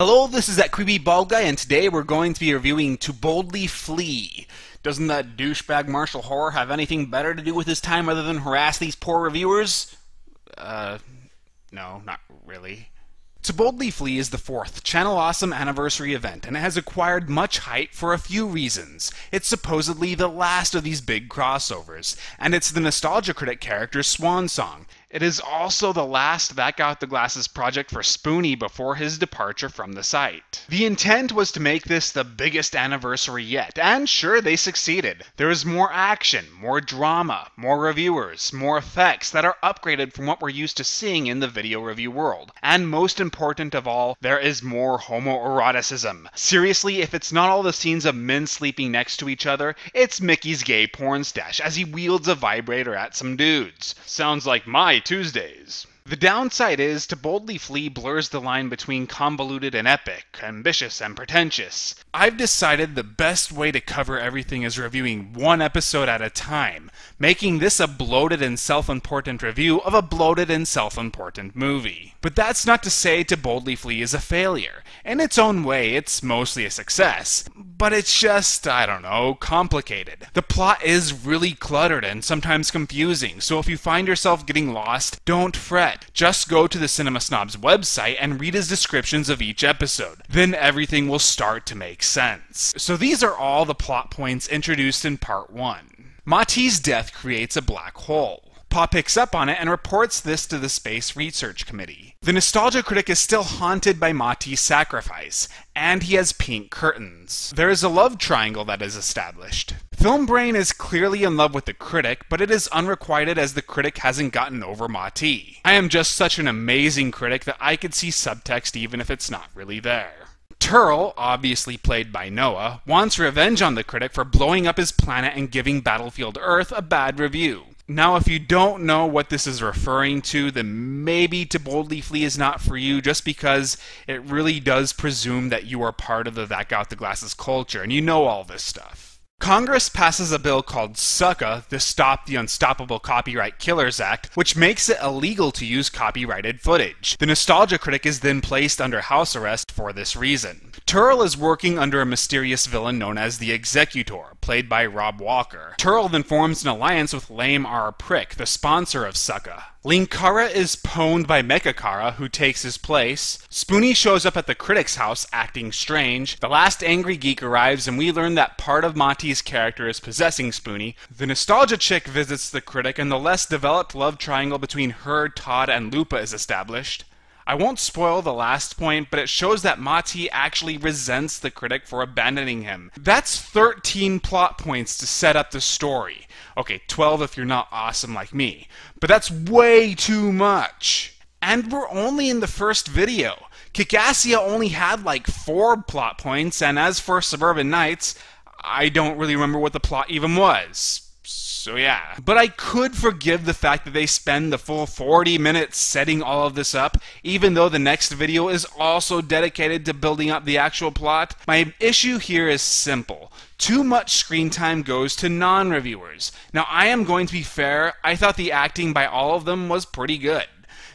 Hello, this is that creepy bald guy, and today we're going to be reviewing To Boldly Flee. Doesn't that douchebag MartialHorror have anything better to do with his time other than harass these poor reviewers? No, not really. To Boldly Flee is the fourth Channel Awesome anniversary event, and it has acquired much hype for a few reasons. It's supposedly the last of these big crossovers, and it's the Nostalgia Critic character's swan song. It is also the last That Got the Glasses project for Spoonie before his departure from the site. The intent was to make this the biggest anniversary yet, and sure, they succeeded. There is more action, more drama, more reviewers, more effects that are upgraded from what we're used to seeing in the video review world. And most important of all, there is more homoeroticism. Seriously, if it's not all the scenes of men sleeping next to each other, it's Mickey's gay porn stash as he wields a vibrator at some dudes. Sounds like my Tuesdays. The downside is, To Boldly Flee blurs the line between convoluted and epic, ambitious and pretentious. I've decided the best way to cover everything is reviewing one episode at a time, making this a bloated and self-important review of a bloated and self-important movie. But that's not to say To Boldly Flee is a failure. In its own way, it's mostly a success. But it's just, I don't know, complicated. The plot is really cluttered and sometimes confusing, so if you find yourself getting lost, don't fret. Just go to the Cinema Snob's website and read his descriptions of each episode. Then everything will start to make sense. So these are all the plot points introduced in Part 1. Mati's death creates a black hole. Pa picks up on it and reports this to the Space Research Committee. The Nostalgia Critic is still haunted by Mati's sacrifice, and he has pink curtains. There is a love triangle that is established. Film Brain is clearly in love with the critic, but it is unrequited as the critic hasn't gotten over Mati. I am just such an amazing critic that I could see subtext even if it's not really there. Turl, obviously played by Noah, wants revenge on the critic for blowing up his planet and giving Battlefield Earth a bad review. Now, if you don't know what this is referring to, then maybe To Boldly Flee is not for you, just because it really does presume that you are part of the That Got the Glasses culture, and you know all this stuff. Congress passes a bill called SUCCA, the Stop the Unstoppable Copyright Killers Act, which makes it illegal to use copyrighted footage. The Nostalgia Critic is then placed under house arrest for this reason. Turl is working under a mysterious villain known as the Executor, played by Rob Walker. Turl then forms an alliance with Lame R. Prick, the sponsor of SUCCA. Linkara is pwned by Mechakara, who takes his place. Spoonie shows up at the critic's house, acting strange. The last angry geek arrives, and we learn that part of Mati's character is possessing Spoonie. The Nostalgia Chick visits the critic, and the less developed love triangle between her, Todd, and Lupa is established. I won't spoil the last point, but it shows that Mati actually resents the critic for abandoning him. That's 13 plot points to set up the story. Okay, 12 if you're not awesome like me. But that's way too much. And we're only in the first video. Kikassia only had like 4 plot points, and as for Suburban Nights, I don't really remember what the plot even was. So yeah. But I could forgive the fact that they spend the full 40 minutes setting all of this up, even though the next video is also dedicated to building up the actual plot. My issue here is simple. Too much screen time goes to non-reviewers. Now, I am going to be fair, I thought the acting by all of them was pretty good.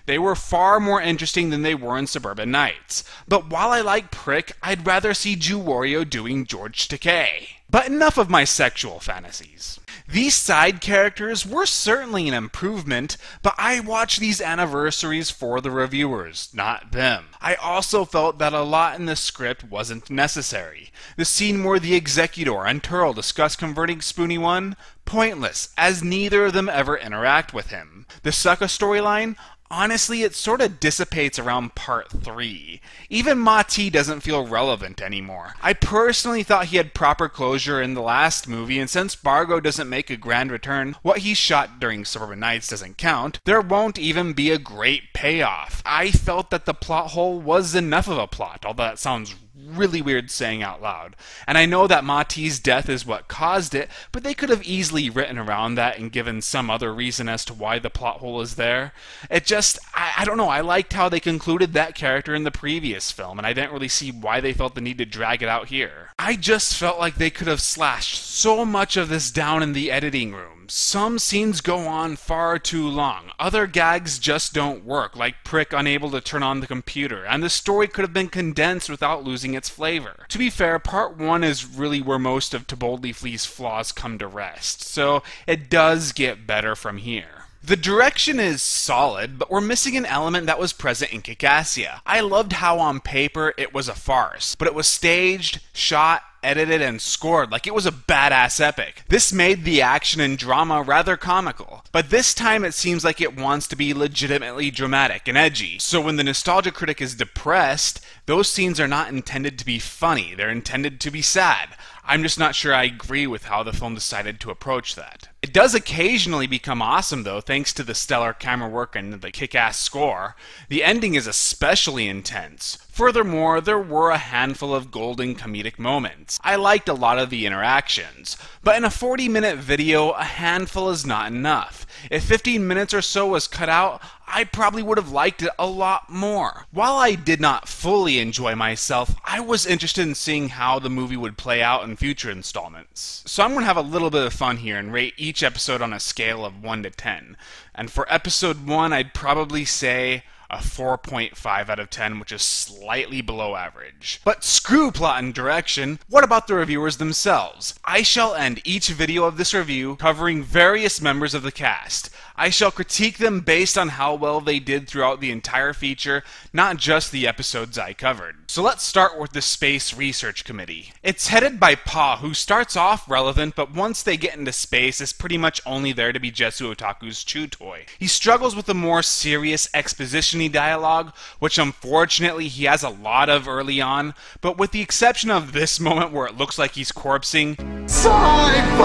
They were far more interesting than they were in Suburban Nights. But while I like Prick, I'd rather see Jew Wario doing George Takei. But enough of my sexual fantasies. These side characters were certainly an improvement, but I watch these anniversaries for the reviewers, not them. I also felt that a lot in the script wasn't necessary. The scene where the Executor and Turl discuss converting Spoonie 1? Pointless, as neither of them ever interact with him. The SUCCA storyline? Honestly, it sort of dissipates around Part 3. Even Mati doesn't feel relevant anymore. I personally thought he had proper closure in the last movie, and since Bargo doesn't make a grand return, what he shot during Suburban Nights doesn't count, there won't even be a great payoff. I felt that the plot hole was enough of a plot, although that sounds really weird saying out loud. And I know that Mati's death is what caused it, but they could have easily written around that and given some other reason as to why the plot hole is there. It just, I don't know, I liked how they concluded that character in the previous film, and I didn't really see why they felt the need to drag it out here. I just felt like they could have slashed so much of this down in the editing room. Some scenes go on far too long. Other gags just don't work, like Prick unable to turn on the computer, and the story could have been condensed without losing its flavor. To be fair, part 1 is really where most of To Boldly Flee's flaws come to rest, so it does get better from here. The direction is solid, but we're missing an element that was present in Kick-Assia. I loved how on paper it was a farce, but it was staged, shot, edited, and scored like it was a badass epic. This made the action and drama rather comical, but this time it seems like it wants to be legitimately dramatic and edgy. So when the nostalgia critic is depressed, those scenes are not intended to be funny, they're intended to be sad. I'm just not sure I agree with how the film decided to approach that. It does occasionally become awesome though, thanks to the stellar camera work and the kick-ass score. The ending is especially intense. Furthermore, there were a handful of golden comedic moments. I liked a lot of the interactions, but in a 40-minute video, a handful is not enough. If 15 minutes or so was cut out, I probably would have liked it a lot more. While I did not fully enjoy myself, I was interested in seeing how the movie would play out in future installments. So I'm going to have a little bit of fun here and rate each episode on a scale of 1 to 10. And for episode 1, I'd probably say a 4.5 out of 10, which is slightly below average. But screw plot and direction, what about the reviewers themselves? I shall end each video of this review covering various members of the cast. I shall critique them based on how well they did throughout the entire feature, not just the episodes I covered. So let's start with the Space Research Committee. It's headed by Pa, who starts off relevant, but once they get into space is pretty much only there to be Jetsu Otaku's chew toy. He struggles with the more serious exposition-y dialogue, which unfortunately he has a lot of early on, but with the exception of this moment where it looks like he's corpsing. Sci-Fi!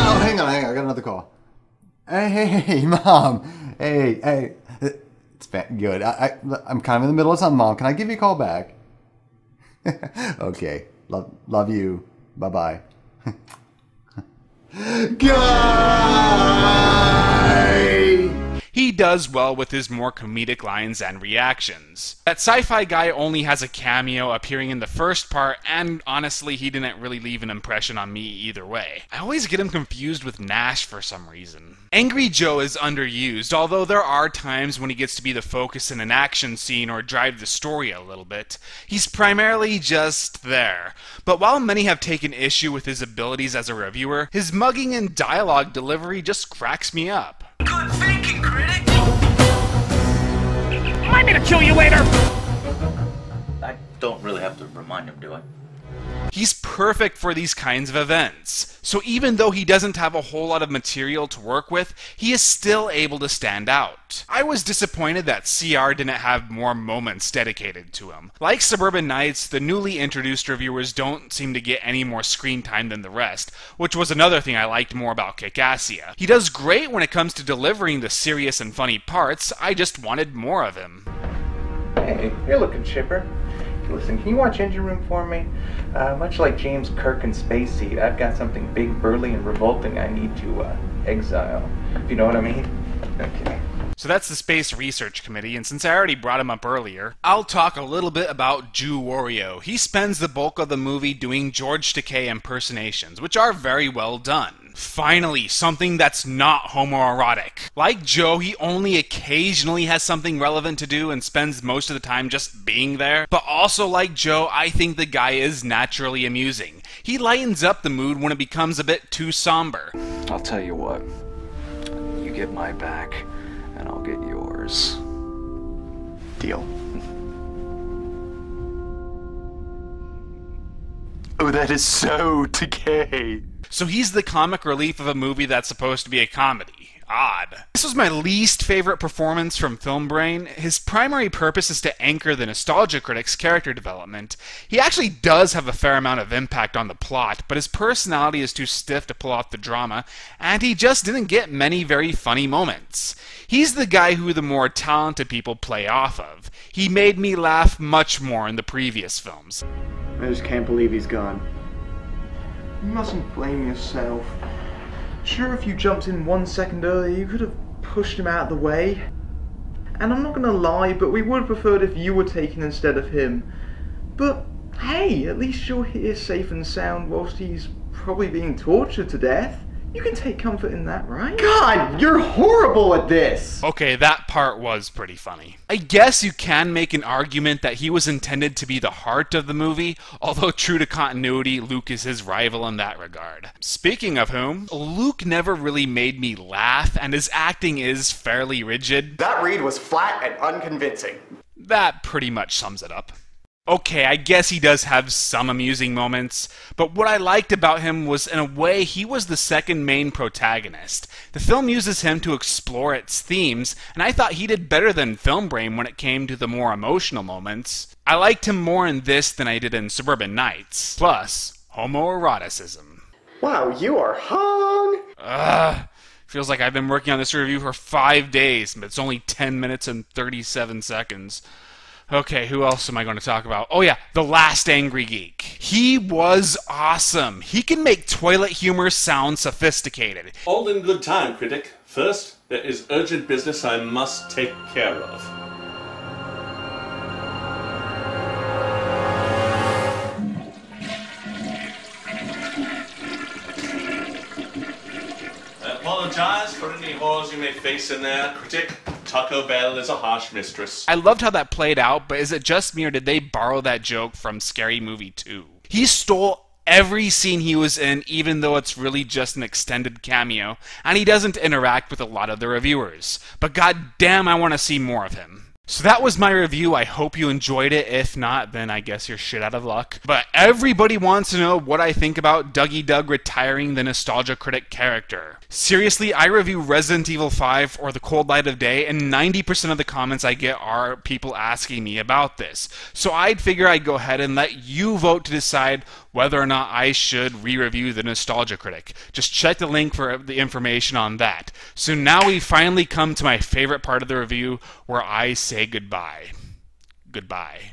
Oh, hang on, I got another call. Hey, Mom. Hey. It's good. I'm kind of in the middle of something, Mom. Can I give you a call back? Okay. Love you. Bye-bye. Guy! He does well with his more comedic lines and reactions. That sci-fi guy only has a cameo appearing in the first part, and honestly, he didn't really leave an impression on me either way. I always get him confused with Nash for some reason. Angry Joe is underused, although there are times when he gets to be the focus in an action scene or drive the story a little bit. He's primarily just there. But while many have taken issue with his abilities as a reviewer, his mugging and dialogue delivery just cracks me up. Good thinking, critic! Remind me to kill you later! I don't really have to remind him, do I? He's perfect for these kinds of events. So even though he doesn't have a whole lot of material to work with, he is still able to stand out. I was disappointed that CR didn't have more moments dedicated to him. Like Suburban Nights, the newly introduced reviewers don't seem to get any more screen time than the rest, which was another thing I liked more about Kick-Assia. He does great when it comes to delivering the serious and funny parts, I just wanted more of him. Hey, you're looking chipper. Listen, can you watch Engine Room for me? Much like James Kirk in Space Seed, I've got something big, burly, and revolting I need to exile. If you know what I mean? Okay. So that's the Space Research Committee, and since I already brought him up earlier, I'll talk a little bit about Jew Wario. He spends the bulk of the movie doing George Takei impersonations, which are very well done. Finally, something that's not homoerotic. Like Joe, he only occasionally has something relevant to do and spends most of the time just being there. But also like Joe, I think the guy is naturally amusing. He lightens up the mood when it becomes a bit too somber. I'll tell you what. You get my back, and I'll get yours. Deal. Oh, that is so Takei. So he's the comic relief of a movie that's supposed to be a comedy. Odd. This was my least favorite performance from Film Brain. His primary purpose is to anchor the nostalgia critic's character development. He actually does have a fair amount of impact on the plot, but his personality is too stiff to pull off the drama, and he just didn't get many very funny moments. He's the guy who the more talented people play off of. He made me laugh much more in the previous films. I just can't believe he's gone. You mustn't blame yourself. Sure, if you jumped in 1 second earlier, you could have pushed him out of the way. And I'm not gonna lie, but we would have preferred if you were taken instead of him. But hey, at least you're here safe and sound whilst he's probably being tortured to death. You can take comfort in that, right? God, you're horrible at this! Okay, that part was pretty funny. I guess you can make an argument that he was intended to be the heart of the movie, although true to continuity, Luke is his rival in that regard. Speaking of whom, Luke never really made me laugh, and his acting is fairly rigid. That read was flat and unconvincing. That pretty much sums it up. Okay, I guess he does have some amusing moments, but what I liked about him was, in a way, he was the second main protagonist. The film uses him to explore its themes, and I thought he did better than Film Brain when it came to the more emotional moments. I liked him more in this than I did in Suburban Nights. Plus, homoeroticism. Wow, you are hung! Feels like I've been working on this review for 5 days, but it's only 10 minutes and 37 seconds. Okay, who else am I going to talk about? Oh yeah, The Last Angry Geek. He was awesome. He can make toilet humor sound sophisticated. All in good time, critic. First, there is urgent business I must take care of. I apologize for any horrors you may face in there, critic. Taco Bell is a harsh mistress. I loved how that played out, but is it just me or did they borrow that joke from Scary Movie 2? He stole every scene he was in, even though it's really just an extended cameo, and he doesn't interact with a lot of the reviewers. But goddamn, I want to see more of him. So that was my review. I hope you enjoyed it. If not, then I guess you're shit out of luck. But everybody wants to know what I think about Dougie Doug retiring the Nostalgia Critic character. Seriously, I review Resident Evil 5 or The Cold Light of Day, and 90% of the comments I get are people asking me about this. So I'd figure I'd go ahead and let you vote to decide whether or not I should re-review the Nostalgia Critic. Just check the link for the information on that. So now we finally come to my favorite part of the review, where I say goodbye. Goodbye.